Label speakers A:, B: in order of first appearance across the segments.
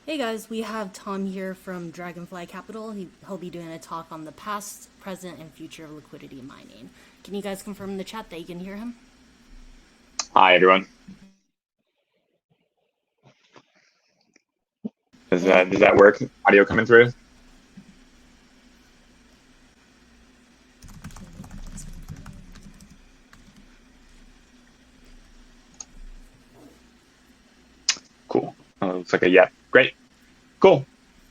A: Hey guys, we have Tom here from Dragonfly Capital. He'll be doing a talk on the past, present, and future of liquidity mining. Can you guys confirm in the chat that you can hear him?
B: Hi, everyone. Does
A: And
B: that does that work? Audio coming through? Cool. Looks like a yeah. Great. Cool.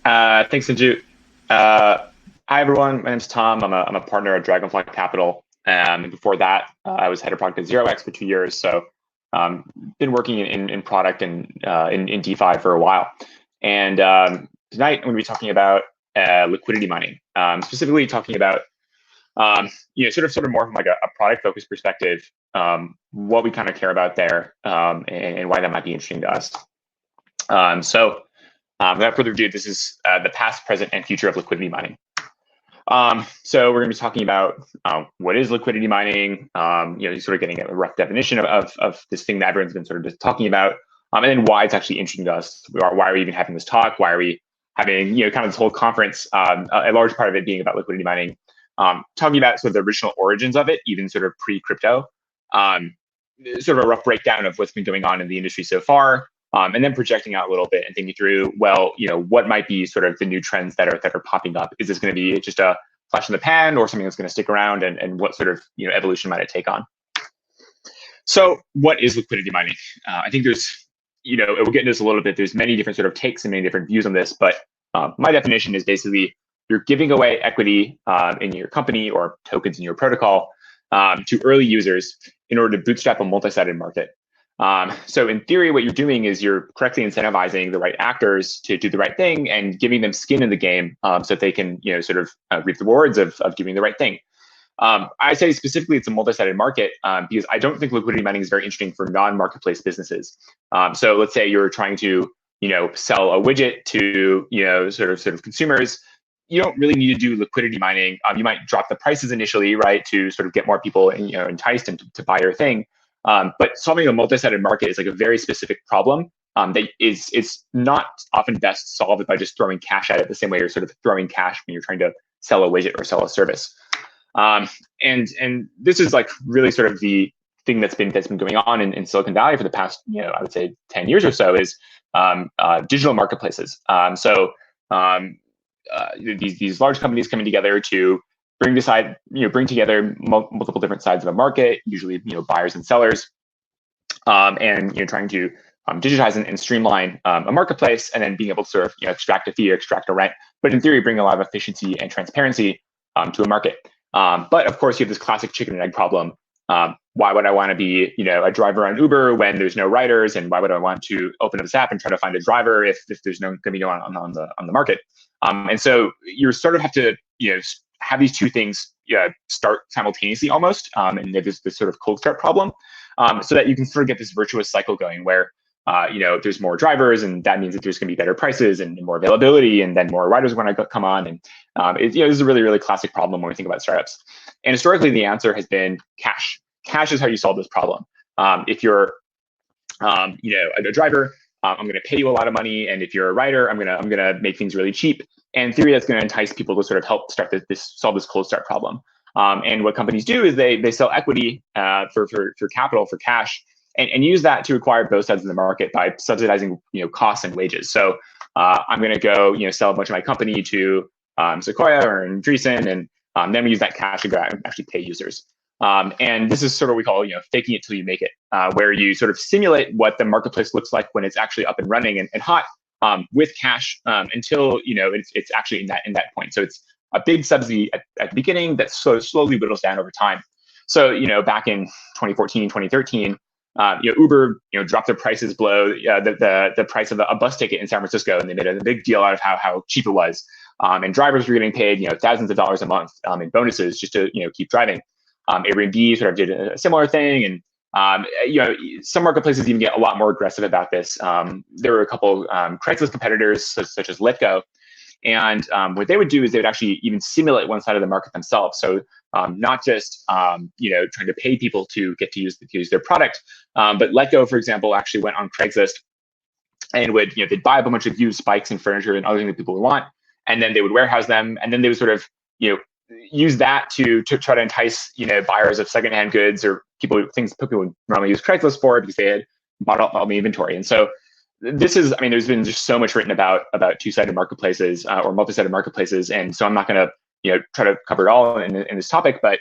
B: Thanks, Sanju. Hi, everyone. My name's Tom. I'm a partner at Dragonfly Capital. And before that, I was head of product at 0x for 2 years. So, been working in product and in DeFi for a while. And tonight, I'm going to be talking about liquidity mining, specifically talking about sort of more from like a product focused perspective, what we kind of care about there, and why that might be interesting to us. Without further ado, this is the past, present, and future of liquidity mining. So we're going to be talking about what is liquidity mining, sort of getting a rough definition of this thing that everyone's been sort of just talking about, and then why it's actually interesting to us. Why are we even having this talk? Why are we having kind of this whole conference? A large part of it being about liquidity mining, talking about sort of the original origins of it, even sort of pre-crypto, sort of a rough breakdown of what's been going on in the industry so far. And then projecting out a little bit and thinking through, well, what might be sort of the new trends that are popping up? Is this going to be just a flash in the pan or something that's going to stick around? And what sort of evolution might it take on? So what is liquidity mining? I think there's, we'll get into this a little bit. There's many different sort of takes and many different views on this, but my definition is basically you're giving away equity in your company or tokens in your protocol to early users in order to bootstrap a multi-sided market. So in theory, what you're doing is you're correctly incentivizing the right actors to do the right thing and giving them skin in the game so that they can, sort of reap the rewards of doing the right thing. I say specifically it's a multi-sided market because I don't think liquidity mining is very interesting for non-marketplace businesses. So let's say you're trying to, sell a widget to, sort of consumers. You don't really need to do liquidity mining. You might drop the prices initially, right, to sort of get more people, enticed and to buy your thing. But solving a multi-sided market is like a very specific problem that it's not often best solved by just throwing cash at it the same way you're sort of throwing cash when you're trying to sell a widget or sell a service. And this is like really sort of the thing that's been going on in Silicon Valley for the past, I would say 10 years or so is digital marketplaces. These large companies coming together to bring together multiple different sides of a market, usually buyers and sellers, and trying to digitize and streamline a marketplace, and then being able to sort of extract a fee or extract a rent, but in theory bring a lot of efficiency and transparency to a market. But of course, you have this classic chicken and egg problem. Why would I want to be a driver on Uber when there's no riders, and why would I want to open up this app and try to find a driver if there's no going to be no one on the market? And so you sort of have to have these two things start simultaneously almost, and there's this sort of cold start problem, so that you can sort of get this virtuous cycle going where there's more drivers, and that means that there's going to be better prices and more availability, and then more riders want to come on. And this is a really, really classic problem when we think about startups. And historically, the answer has been cash. Cash is how you solve this problem. If you're, a driver, I'm going to pay you a lot of money, and if you're a rider, I'm gonna make things really cheap. And in theory, that's going to entice people to sort of help start solve this cold start problem. And what companies do is they sell equity for capital, for cash, and use that to acquire both sides of the market by subsidizing costs and wages. So I'm going to go sell a bunch of my company to Sequoia or Andreessen, and then we use that cash to go out and actually pay users. And this is sort of what we call faking it till you make it, where you sort of simulate what the marketplace looks like when it's actually up and running and hot with cash until it's actually in that point. So it's a big subsidy at the beginning that slowly whittles down over time. So back in 2014, 2013. Uber, dropped their prices below the price of a bus ticket in San Francisco, and they made a big deal out of how cheap it was. And drivers were getting paid, thousands of dollars a month in bonuses just to keep driving. Airbnb sort of did a similar thing, and some marketplaces even get a lot more aggressive about this. There were a couple Craigslist competitors such as Letgo. And what they would do is they would actually even simulate one side of the market themselves. So not just trying to pay people to get to use their product, but Letgo, for example, actually went on Craigslist and would, they'd buy up a bunch of used bikes and furniture and other things that people would want, and then they would warehouse them, and then they would sort of, use that to try to entice, buyers of secondhand goods or things people would normally use Craigslist for because they had bought all the inventory. And so this is, there's been just so much written about two-sided marketplaces or multi-sided marketplaces, and so I'm not going to try to cover it all in this topic, but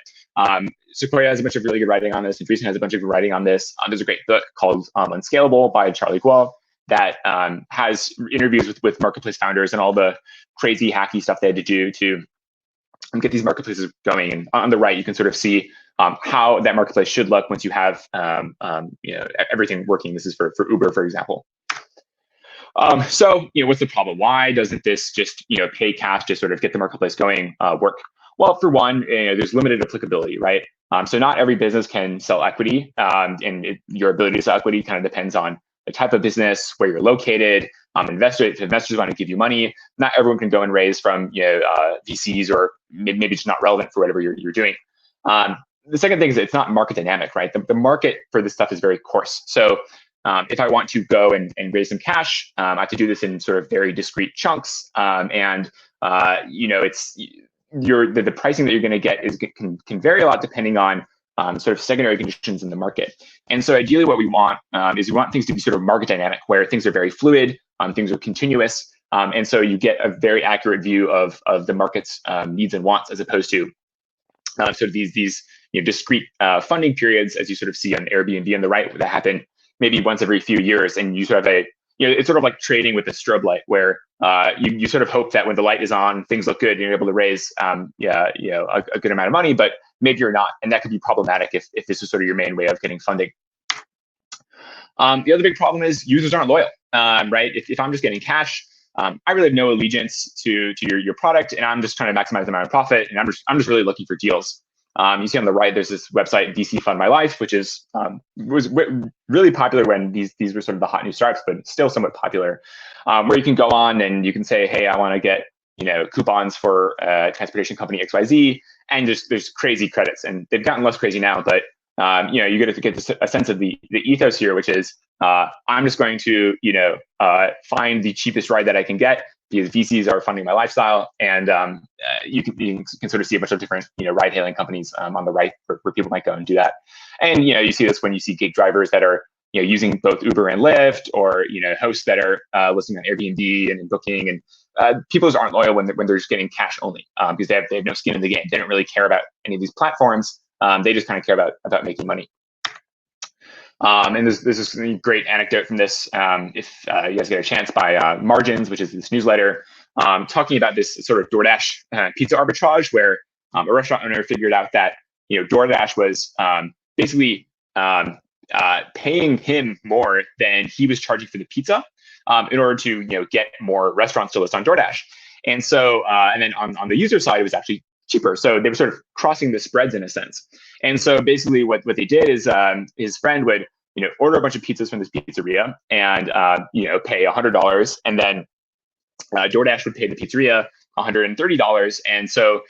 B: Sequoia has a bunch of really good writing on this, and Andreessen has a bunch of good writing on this. There's a great book called Unscalable by Charlie Guo that has interviews with marketplace founders and all the crazy hacky stuff they had to do to get these marketplaces going. And on the right, you can sort of see how that marketplace should look once you have everything working. This is for Uber, for example. So what's the problem? Why doesn't this just pay cash to sort of get the marketplace going work? Well, for one, there's limited applicability, right? So not every business can sell equity, and your ability to sell equity kind of depends on the type of business, where you're located. If investors want to give you money, not everyone can go and raise from VCs, or maybe it's not relevant for whatever you're doing. The second thing is it's not market dynamic, right? The market for this stuff is very coarse. So if I want to go and raise some cash, I have to do this in sort of very discrete chunks, and it's the pricing that you're going to get can vary a lot depending on sort of secondary conditions in the market. And so ideally what we want is we want things to be sort of market dynamic, where things are very fluid, things are continuous, and so you get a very accurate view of the market's needs and wants, as opposed to sort of these discrete funding periods, as you sort of see on Airbnb on the right, that happen maybe once every few years, and you sort of have it's sort of like trading with a strobe light, where you sort of hope that when the light is on, things look good, and you're able to raise a good amount of money, but maybe you're not, and that could be problematic if this is sort of your main way of getting funding. The other big problem is users aren't loyal, right? If I'm just getting cash, I really have no allegiance to your product, and I'm just trying to maximize the amount of profit, and I'm just really looking for deals. You see on the right, there's this website, VC Fund My Life, which was really popular when these were sort of the hot new startups, but still somewhat popular, where you can go on and you can say, hey, I want to get coupons for transportation company XYZ, and there's crazy credits, and they've gotten less crazy now, but you get a sense of the ethos here, which is I'm just going to find the cheapest ride that I can get, because VCs are funding my lifestyle, and you can sort of see a bunch of different ride-hailing companies on the right where people might go and do that. And you see this when you see gig drivers that are using both Uber and Lyft, or hosts that are listing on Airbnb and in Booking, and people just aren't loyal when they're just getting cash only, because they have no skin in the game. They don't really care about any of these platforms. They just kind of care about making money. And there's this great anecdote from this, if you guys get a chance, by Margins, which is this newsletter, talking about this sort of DoorDash pizza arbitrage, where a restaurant owner figured out that DoorDash was basically paying him more than he was charging for the pizza, in order to get more restaurants to list on DoorDash. And so and then on the user side, it was actually cheaper. So they were sort of crossing the spreads in a sense. And so basically what they did is his friend would order a bunch of pizzas from this pizzeria and pay $100, and then DoorDash would pay the pizzeria $130. And so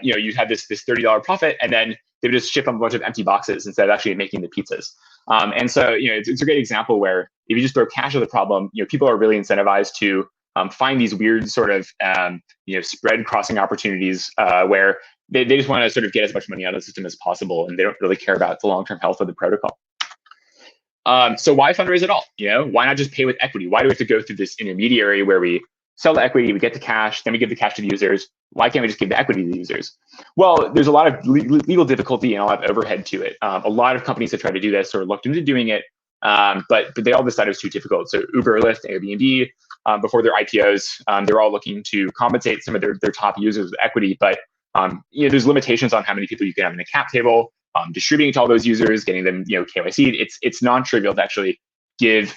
B: you'd have this $30 profit, and then they would just ship them a bunch of empty boxes instead of actually making the pizzas. And so it's a great example where if you just throw cash at the problem, people are really incentivized to find these weird sort of spread crossing opportunities where they just want to sort of get as much money out of the system as possible, and they don't really care about the long-term health of the protocol. So why fundraise at all? Why not just pay with equity? Why do we have to go through this intermediary where we sell the equity, we get the cash, then we give the cash to the users? Why can't we just give the equity to the users? Well, there's a lot of legal difficulty and a lot of overhead to it. A lot of companies have tried to do this or looked into doing it, but they all decided it was too difficult. So Uber, Lyft, Airbnb, before their IPOs, they're all looking to compensate some of their top users with equity, but there's limitations on how many people you can have in a cap table, distributing to all those users, getting them KYC. It's non-trivial to actually give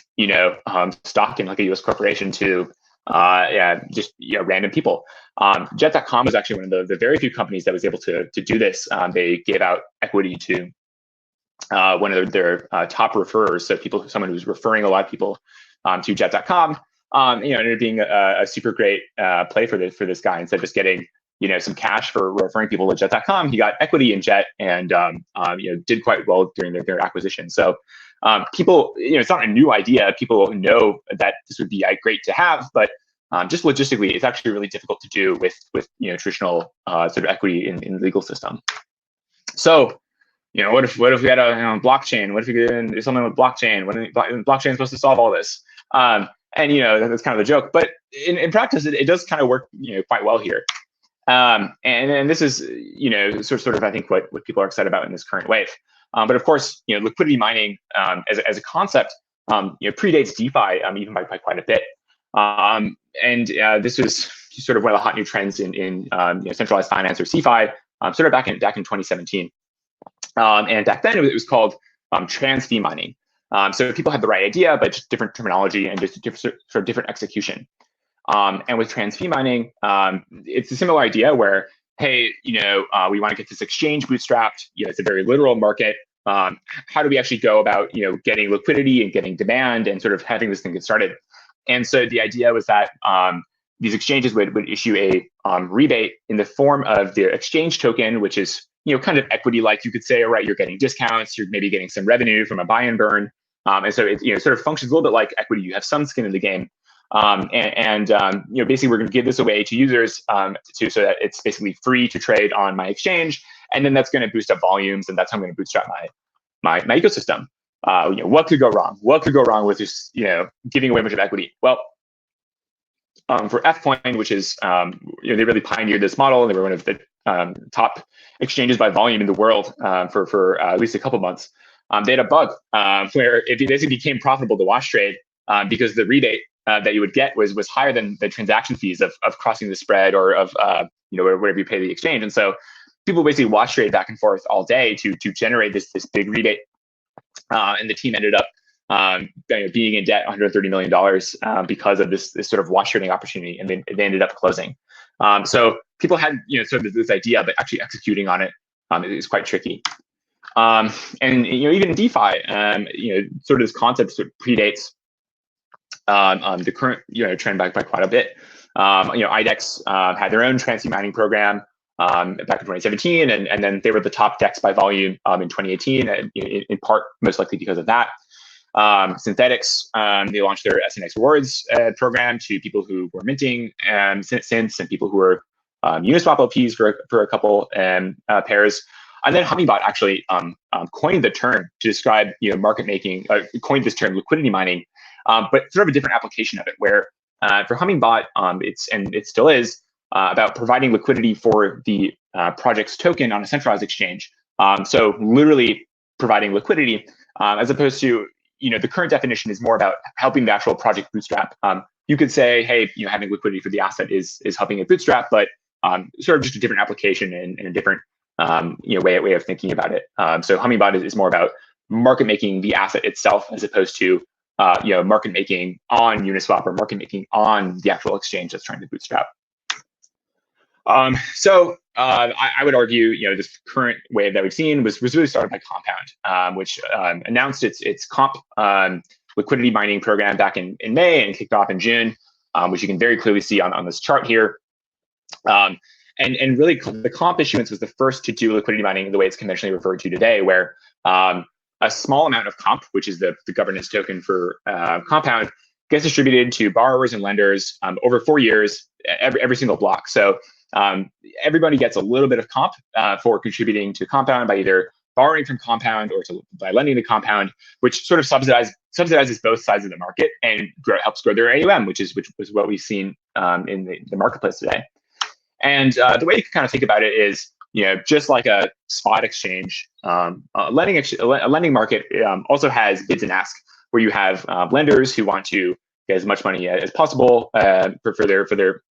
B: stock in like a US corporation to just random people. Jet.com was actually one of the very few companies that was able to do this. They gave out equity to one of their top referrers, so someone who's referring a lot of people to Jet.com. Ended up being a super great play for this guy. Instead of just getting some cash for referring people to Jet.com, he got equity in Jet, and did quite well during their acquisition. So People, it's not a new idea. People know that this would be great to have, but just logistically, it's actually really difficult to do with traditional sort of equity in the legal system. So, what if we had a blockchain? What if we could do something with blockchain? What is blockchain supposed to solve all this? And that's kind of the joke, but in practice, it does kind of work quite well here. And this is sort of I think what people are excited about in this current wave. But of course, liquidity mining as a concept predates DeFi even by quite a bit. And this was sort of one of the hot new trends in centralized finance or CeFi, sort of back in 2017. And back then it was called trans-fee mining. So people had the right idea, but just different terminology and just different execution. And with trans-fee mining, it's a similar idea where, hey, we want to get this exchange bootstrapped. It's a very literal market. How do we actually go about getting liquidity and getting demand and sort of having this thing get started? And so the idea was that these exchanges would issue a rebate in the form of the exchange token, which is kind of equity-like, you could say, right? You're getting discounts, you're maybe getting some revenue from a buy and burn, and so it sort of functions a little bit like equity. You have some skin in the game, and basically we're going to give this away to users so that it's basically free to trade on my exchange, and then that's going to boost up volumes, and that's how I'm going to bootstrap my ecosystem. What could go wrong? What could go wrong with just giving away a bunch of equity? Well, for Fcoin, which is they really pioneered this model. They were one of the top exchanges by volume in the world for at least a couple months. They had a bug where it basically became profitable to wash trade because the rebate that you would get was higher than the transaction fees of crossing the spread or of whatever you pay the exchange. And so people basically wash trade back and forth all day to generate this big rebate. And the team ended up being in debt $130 million because of this sort of wash trading opportunity, and they ended up closing. So people had sort of this idea, but actually executing on it is quite tricky. And even in DeFi, sort of this concept sort of predates the current trend by quite a bit. IDEX had their own trans-fee mining program back in 2017, and then they were the top DEX by volume in 2018, in part most likely because of that. Synthetics, they launched their SNX rewards program to people who were minting since, and people who were Uniswap LPs for a couple pairs. And then Hummingbot actually coined the term to describe market making, coined this term liquidity mining, but sort of a different application of it, where for Hummingbot, it still is about providing liquidity for the project's token on a centralized exchange. So literally providing liquidity, as opposed to the current definition is more about helping the actual project bootstrap. You could say, hey, having liquidity for the asset is helping it bootstrap, but sort of just a different application and a different way of thinking about it. So Hummingbot is more about market making the asset itself, as opposed to market making on Uniswap or market making on the actual exchange that's trying to bootstrap. So I would argue, this current wave that we've seen was really started by Compound, which announced its comp liquidity mining program back in May and kicked off in June, which you can very clearly see on this chart here. And really, the comp issuance was the first to do liquidity mining the way it's conventionally referred to today, where a small amount of comp, which is the governance token for Compound, gets distributed to borrowers and lenders over 4 years, every single block. So everybody gets a little bit of comp for contributing to Compound by either borrowing from Compound or by lending to Compound, which sort of subsidizes both sides of the market and helps grow their AUM, which is what we've seen in the marketplace today. And the way you can kind of think about it is, just like a spot exchange, a lending market also has bids and asks, where you have lenders who want to get as much money as possible for their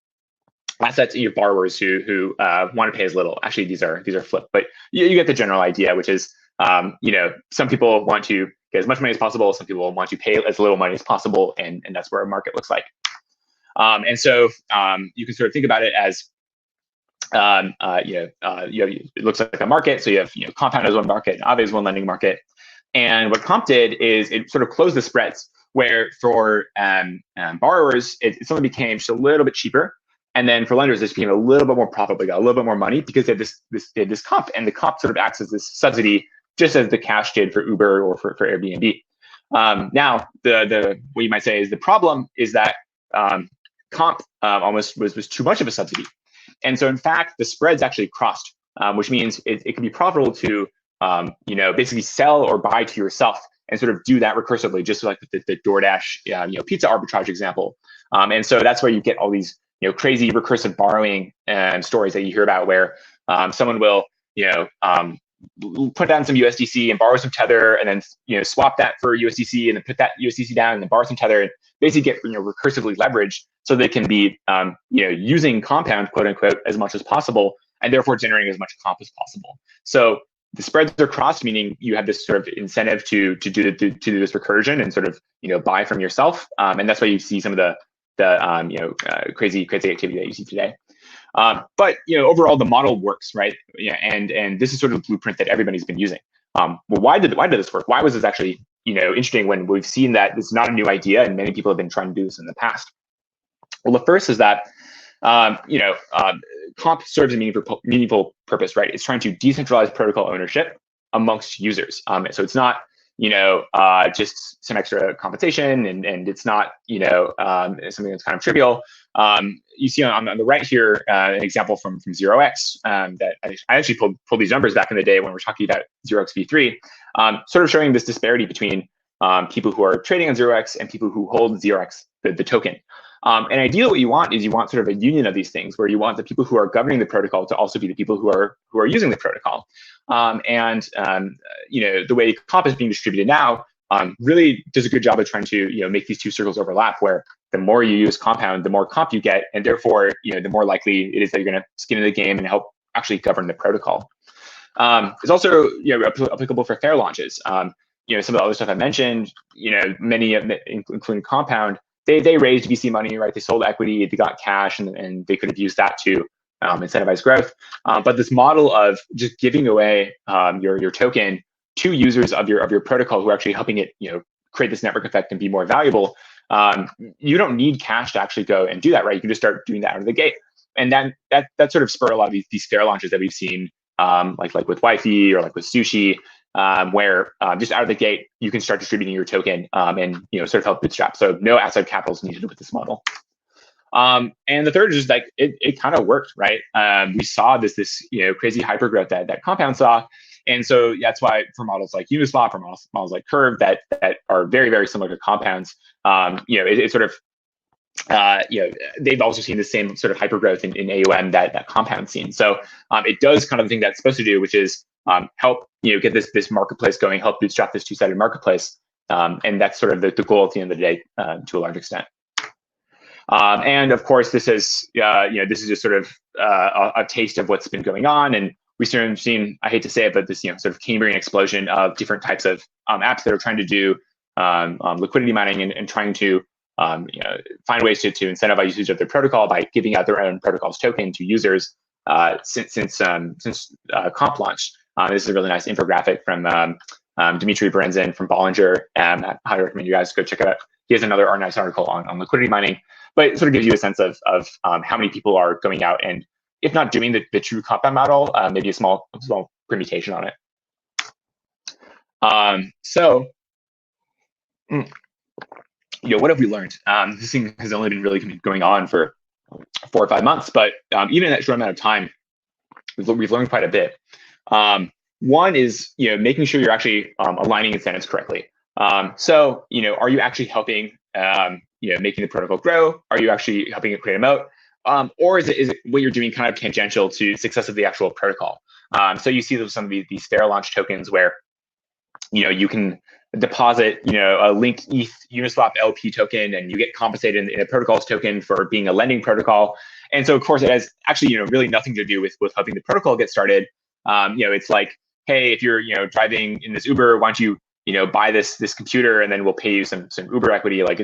B: assets, and you have borrowers who want to pay as little. Actually, these are flipped, but you get the general idea, which is some people want to get as much money as possible, some people want to pay as little money as possible, and that's where a market looks like. And so you can sort of think about it as it looks like a market. So you have Compound as one market, Aave as one lending market, and what Comp did is it sort of closed the spreads, where for borrowers it suddenly became just a little bit cheaper. And then for lenders, this became a little bit more profitable. They got a little bit more money because they had this comp, and the comp sort of acts as this subsidy, just as the cash did for Uber or for Airbnb. Now, the what you might say is the problem is that comp almost was too much of a subsidy. And so in fact, the spreads actually crossed, which means it can be profitable to basically sell or buy to yourself and sort of do that recursively, just like the DoorDash pizza arbitrage example. And so that's where you get all these crazy recursive borrowing stories that you hear about, where someone will put down some USDC and borrow some Tether, and then swap that for USDC, and then put that USDC down and then borrow some Tether, and basically get recursively leveraged so they can be using compound, quote unquote, as much as possible, and therefore generating as much comp as possible. So the spreads are crossed, meaning you have this sort of incentive to do this recursion and sort of buy from yourself, and that's why you see some of the crazy activity that you see today. But overall, the model works, right? And this is sort of the blueprint that everybody's been using. Well, why did this work? Why was this actually interesting when we've seen that it's not a new idea and many people have been trying to do this in the past? Well, the first is that comp serves a meaningful purpose, right? It's trying to decentralize protocol ownership amongst users. So it's not just some extra compensation, and it's not something that's kind of trivial. You see on the right here an example from 0x that I actually pulled these numbers back in the day when we were talking about 0x v3, sort of showing this disparity between people who are trading on 0x and people who hold 0x, the token. And ideally, what you want is sort of a union of these things, where you want the people who are governing the protocol to also be the people who are using the protocol. The way comp is being distributed now really does a good job of trying to make these two circles overlap, where the more you use compound, the more comp you get, and therefore the more likely it is that you're going to skin in the game and help actually govern the protocol. It's also applicable for fair launches. Some of the other stuff I mentioned, many including compound, they raised VC money, right? They sold equity, they got cash, and they could have used that to incentivize growth. But this model of just giving away your token to users of your protocol who are actually helping it create this network effect and be more valuable, you don't need cash to actually go and do that, right? You can just start doing that out of the gate. And then that sort of spurred a lot of these fair launches that we've seen, like with Wi-Fi or like with Sushi, where just out of the gate, you can start distributing your token and sort of help bootstrap. So no outside capital is needed with this model. And the third is just like it kind of worked, right? We saw this crazy hypergrowth that Compound saw. And so that's why for models like Uniswap or models like Curve that are very, very similar to Compound's, it sort of they've also seen the same sort of hypergrowth in AUM that Compound's seen. So it does kind of the thing that's supposed to do, which is help get this marketplace going, help bootstrap this two-sided marketplace, and that's sort of the goal at the end of the day to a large extent. And of course, this is just sort of a taste of what's been going on, and we've seen, I hate to say it, but this sort of Cambrian explosion of different types of apps that are trying to do liquidity mining and trying to find ways to incentivize usage of their protocol by giving out their own protocol's token to users since Comp launched. This is a really nice infographic from Dmitry Berenzin from Bollinger. I highly recommend you guys go check it out. He has another nice article on liquidity mining, but it sort of gives you a sense of how many people are going out and, if not doing the true compound model, maybe a small permutation on it. What have we learned? This thing has only been really going on for 4 or 5 months, but even in that short amount of time, we've learned quite a bit. One is making sure you're actually aligning incentives correctly. So are you actually helping making the protocol grow? Are you actually helping it create a moat? Or is it what you're doing kind of tangential to success of the actual protocol? So you see some of these fair launch tokens where you can deposit a linked ETH Uniswap LP token, and you get compensated in a protocol's token for being a lending protocol. And so of course it has actually really nothing to do with helping the protocol get started. It's like, hey, if you're driving in this Uber, why don't you buy this computer, and then we'll pay you some Uber equity. Like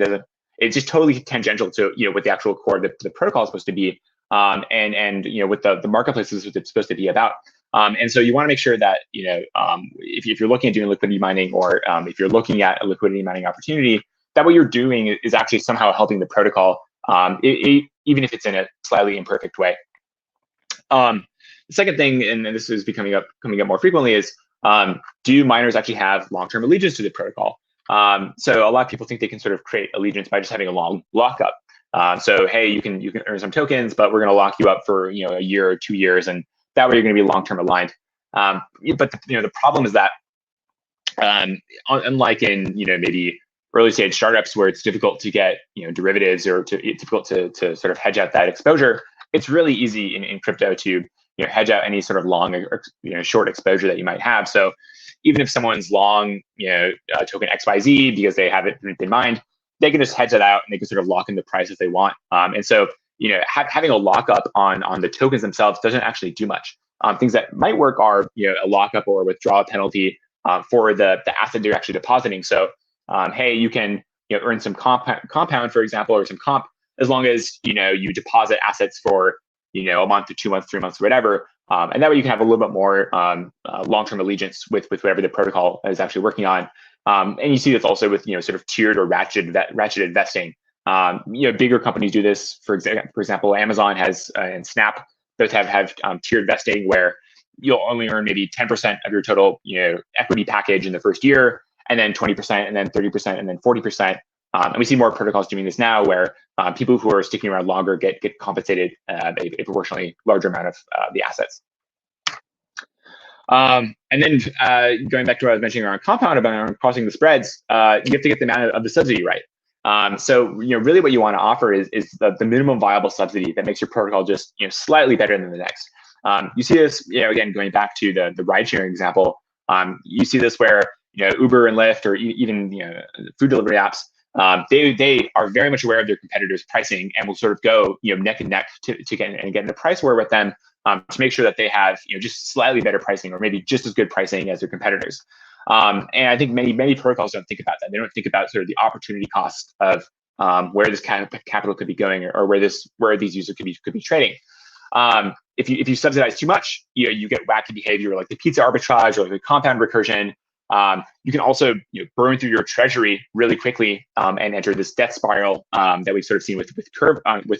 B: it's just totally tangential to what the actual core of the protocol is supposed to be, and what the marketplace is supposed to be about. And so you want to make sure that if you're looking at doing liquidity mining, or if you're looking at a liquidity mining opportunity, that what you're doing is actually somehow helping the protocol, even if it's in a slightly imperfect way. The second thing, and this is coming up more frequently, is do miners actually have long-term allegiance to the protocol? So a lot of people think they can sort of create allegiance by just having a long lockup. So hey, you can earn some tokens, but we're going to lock you up for a year or 2 years, and that way you're going to be long-term aligned. But the problem is that unlike in maybe early stage startups where it's difficult to get derivatives or difficult to sort of hedge out that exposure, it's really easy in crypto to hedge out any sort of long or short exposure that you might have. So even if someone's long token XYZ because they have it in mind, they can just hedge that out and they can sort of lock in the price if they want. And so having a lockup on the tokens themselves doesn't actually do much. Things that might work are a lockup or a withdrawal penalty for the asset you're actually depositing. So hey, you can earn some compound, for example, or some comp as long as you deposit assets for a month or 2 months, 3 months, whatever. And that way you can have a little bit more long-term allegiance with whatever the protocol is actually working on. And you see this also with sort of tiered or ratcheted vesting. Bigger companies do this. For example, Amazon has and Snap both have tiered vesting where you'll only earn maybe 10% of your total equity package in the first year, and then 20%, and then 30%, and then 40%. And we see more protocols doing this now, where people who are sticking around longer get compensated a proportionally larger amount of the assets. And then going back to what I was mentioning around compound, about crossing the spreads, you have to get the amount of the subsidy right. So really what you want to offer is the minimum viable subsidy that makes your protocol just slightly better than the next. You see this again going back to the ride sharing example. You see this where Uber and Lyft or even food delivery apps, they are very much aware of their competitors' pricing and will sort of go neck and neck to get in the price war with them to make sure that they have just slightly better pricing or maybe just as good pricing as their competitors. And I think many protocols don't think about that. They don't think about sort of the opportunity cost of where this kind of capital could be going or where these users could be trading. If you subsidize too much, you get wacky behavior like the pizza arbitrage or like the compound recursion. You can also burn through your treasury really quickly and enter this death spiral that we've sort of seen with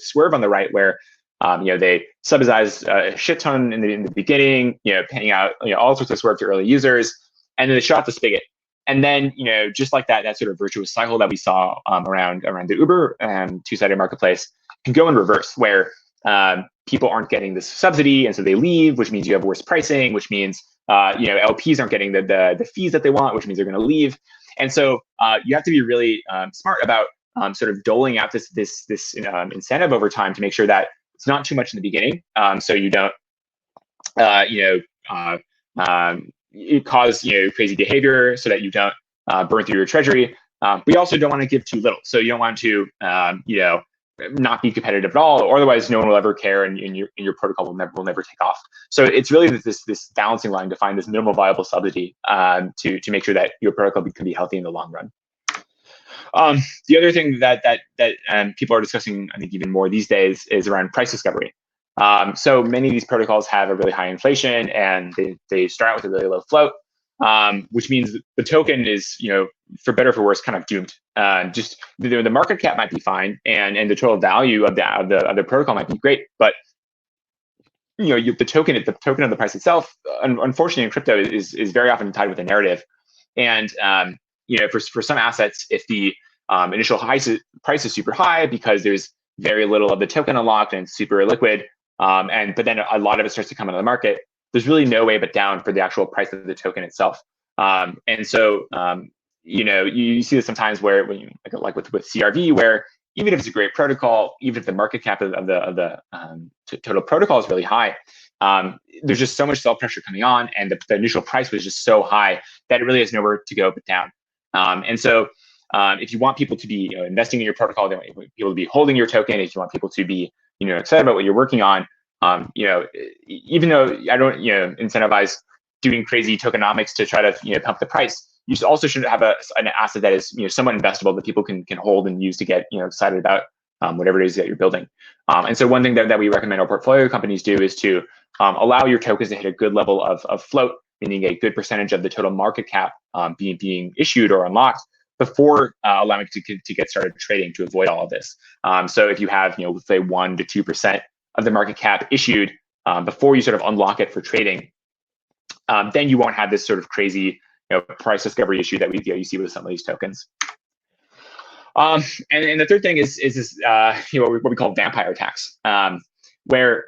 B: Swerve on the right, where they subsidize a shit ton in the beginning, paying out all sorts of Swerve to early users, and then they shut off the spigot. And then just like that sort of virtuous cycle that we saw around the Uber two-sided marketplace can go in reverse, where people aren't getting this subsidy, and so they leave, which means you have worse pricing, which means LPs aren't getting the fees that they want, which means they're going to leave. And so you have to be really smart about sort of doling out this incentive over time to make sure that it's not too much in the beginning, so you don't it cause crazy behavior, so that you don't burn through your treasury. But you also don't want to give too little, so you don't want to not be competitive at all, or otherwise no one will ever care, and your protocol will never take off. So it's really this balancing line to find this minimal viable subsidy to make sure that your protocol can be healthy in the long run. The other thing that people are discussing, I think even more these days, is around price discovery. So many of these protocols have a really high inflation, and they start out with a really low float, which means the token is, for better or for worse, kind of doomed. Just the market cap might be fine, and the total value of the protocol might be great, but the token of the price itself, unfortunately, in crypto is very often tied with a narrative. And for some assets, if the initial price is super high because there's very little of the token unlocked and it's super illiquid, but then a lot of it starts to come into the market, there's really no way but down for the actual price of the token itself. And so you see this sometimes where like with CRV, where even if it's a great protocol, even if the market cap of the total protocol is really high, there's just so much sell pressure coming on, and the initial price was just so high that it really has nowhere to go but down. And so if you want people to be investing in your protocol, they want people to be holding your token, if you want people to be excited about what you're working on, even though I don't incentivize doing crazy tokenomics to try to pump the price, you also should have an asset that is somewhat investable that people can hold and use to get excited about whatever it is that you're building. And so one thing that we recommend our portfolio companies do is to allow your tokens to hit a good level of float, meaning a good percentage of the total market cap being issued or unlocked before allowing to get started trading, to avoid all of this. So if you have let's say 1 to 2% of the market cap issued before you sort of unlock it for trading, then you won't have this sort of crazy price discovery issue that you see with some of these tokens. And the third thing is this what we call vampire attacks, where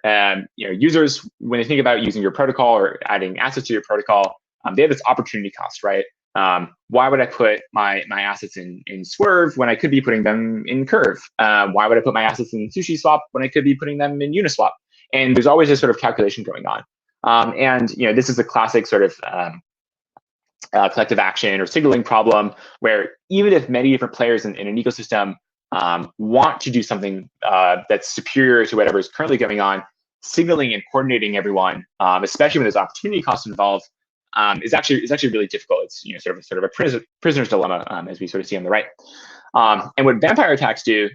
B: users, when they think about using your protocol or adding assets to your protocol, they have this opportunity cost, right? Why would I put my assets in Swerve when I could be putting them in Curve? Why would I put my assets in SushiSwap when I could be putting them in Uniswap? And there's always this sort of calculation going on. And this is a classic sort of collective action or signaling problem, where even if many different players in an ecosystem want to do something that's superior to whatever is currently going on, signaling and coordinating everyone, especially when there's opportunity costs involved, is actually really difficult. It's sort of a prisoner's dilemma, as we sort of see on the right. And what vampire attacks do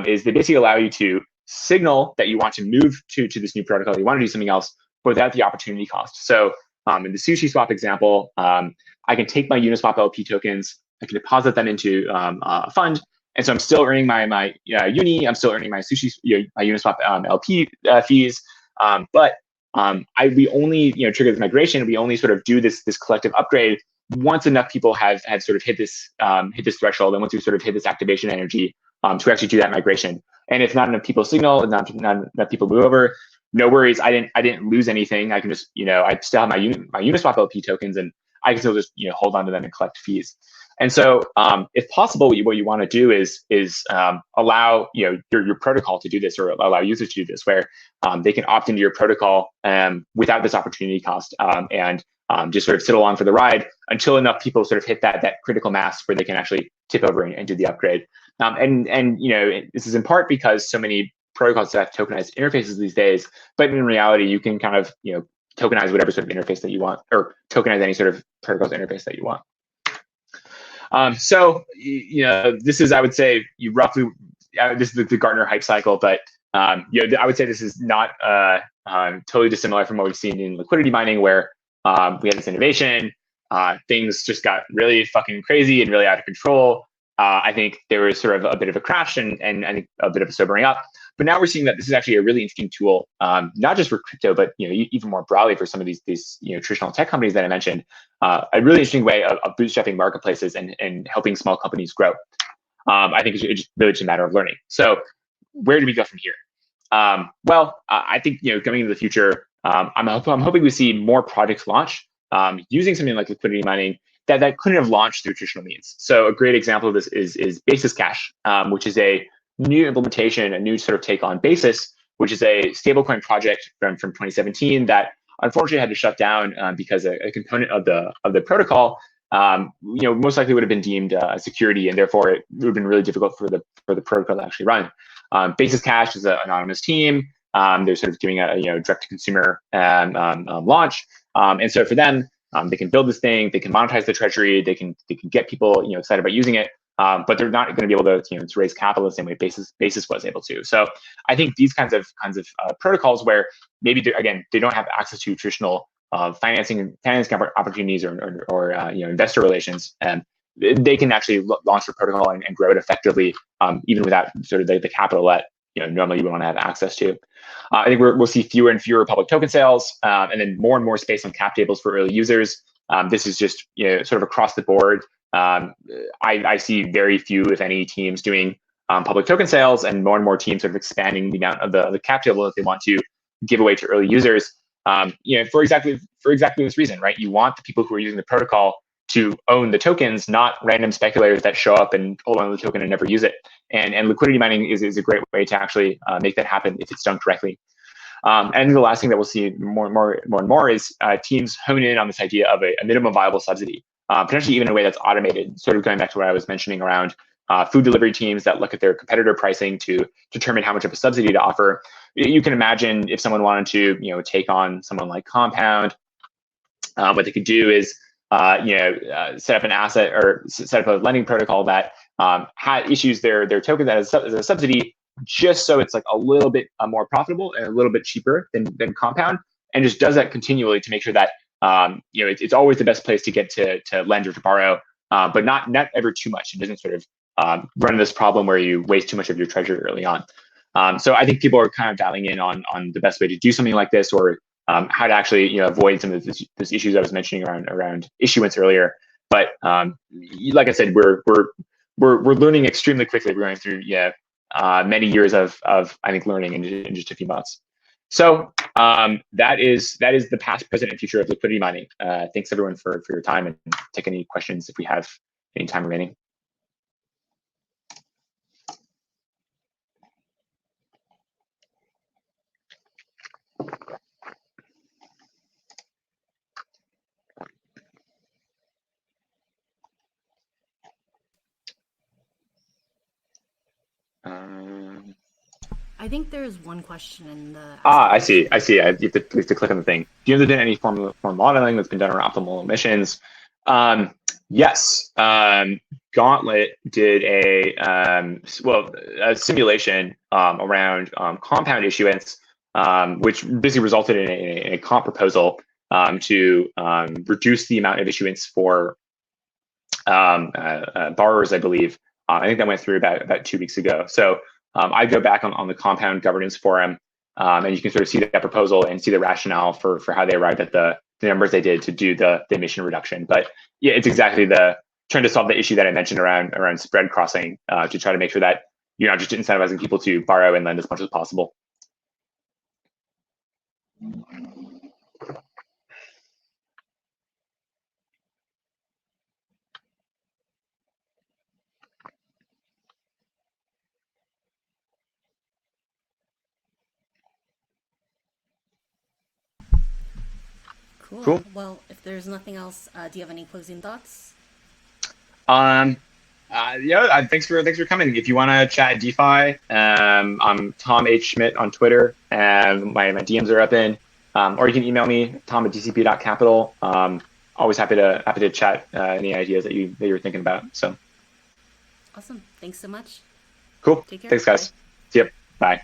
B: is they basically allow you to signal that you want to move to this new protocol, you want to do something else, without the opportunity cost. So in the SushiSwap example, I can take my Uniswap LP tokens, I can deposit them into a fund, and so I'm still earning my Uni, I'm still earning my my Uniswap LP fees, but we only trigger this migration. We only sort of do this collective upgrade once enough people have sort of hit this threshold, and once we sort of hit this activation energy to actually do that migration. And if not enough people signal, and not enough people move over, no worries. I didn't lose anything. I can just I still have my Uniswap LP tokens, and I can still just hold on to them and collect fees. And so, if possible, what you want to do is allow your protocol to do this, or allow users to do this, where they can opt into your protocol without this opportunity cost, and just sort of sit along for the ride until enough people sort of hit that critical mass where they can actually tip over and do the upgrade. And this is in part because so many protocols have tokenized interfaces these days, but in reality, you can kind of tokenize whatever sort of interface that you want, or tokenize any sort of protocol's interface that you want. So this is, I would say, this is the Gartner hype cycle, but I would say this is not totally dissimilar from what we've seen in liquidity mining, where we had this innovation, things just got really fucking crazy and really out of control. I think there was sort of a bit of a crash and I think a bit of a sobering up. But now we're seeing that this is actually a really interesting tool, not just for crypto, but even more broadly for some of these traditional tech companies that I mentioned. A really interesting way of bootstrapping marketplaces and helping small companies grow. I think it's really just a matter of learning. So where do we go from here? Well, I think coming into the future, I'm hoping we see more projects launch using something like liquidity mining that couldn't have launched through traditional means. So a great example of this is Basis Cash, which is a new implementation, a new sort of take on Basis, which is a stablecoin project from 2017 that unfortunately had to shut down because a component of the protocol, most likely would have been deemed a security, and therefore it would have been really difficult for the protocol to actually run. Basis Cash is an anonymous team. They're sort of doing a direct to consumer launch, and so for them, they can build this thing, they can monetize the treasury, they can get people excited about using it. But they're not going to be able to to raise capital the same way Basis was able to. So I think these kinds of protocols where maybe they don't have access to traditional financing opportunities or investor relations, and they can actually launch the protocol and grow it effectively, even without sort of the capital that normally you would want to have access to. I think we'll see fewer and fewer public token sales, and then more space on cap tables for early users. This is just sort of across the board. I see very few, if any, teams doing public token sales, and more teams sort of expanding the amount of the cap table that they want to give away to early users. For exactly this reason, right? You want the people who are using the protocol to own the tokens, not random speculators that show up and hold on to the token and never use it. And liquidity mining is a great way to actually make that happen if it's done correctly. And the last thing that we'll see more and more is teams hone in on this idea of a minimum viable subsidy. Potentially even in a way that's automated, sort of going back to what I was mentioning around food delivery teams that look at their competitor pricing to determine how much of a subsidy to offer. You can imagine if someone wanted to, take on someone like Compound, what they could do is, set up an asset or set up a lending protocol that issues their token as a subsidy, just so it's like a little bit more profitable and a little bit cheaper than Compound, and just does that continually to make sure that it's always the best place to get to lend or to borrow, but not ever too much. It doesn't sort of run this problem where you waste too much of your treasury early on. So I think people are kind of dialing in on the best way to do something like this, or how to actually avoid some of those issues I was mentioning around issuance earlier. But like I said, we're learning extremely quickly. We're going through many years of I think learning in just a few months. So that is the past, present, and future of liquidity mining. Thanks everyone for your time, and take any questions if we have any time remaining.
A: I think there's one question in the.
B: I see. You have to click on the thing. Do you know if there's been any form modeling that's been done around optimal emissions? Yes. Gauntlet did a simulation around compound issuance, which basically resulted in a comp proposal to reduce the amount of issuance for borrowers, I believe. I think that went through about 2 weeks ago. So I go back on the Compound Governance Forum, and you can sort of see that proposal and see the rationale for how they arrived at the numbers they did to do the emission reduction. But yeah, it's exactly trying to solve the issue that I mentioned around spread crossing, to try to make sure that you're not just incentivizing people to borrow and lend as much as possible. Cool.
A: Well, if there's nothing else, do you have any closing thoughts?
B: Thanks for coming. If you want to chat DeFi, I'm Tom H. Schmidt on Twitter, and my DMs are open. Or you can email me, tom@dcp.capital. Always happy to chat any ideas that you're thinking about. So
A: awesome. Thanks so much.
B: Cool.
A: Take care.
B: Thanks, guys.
A: Bye.
B: See ya. Bye.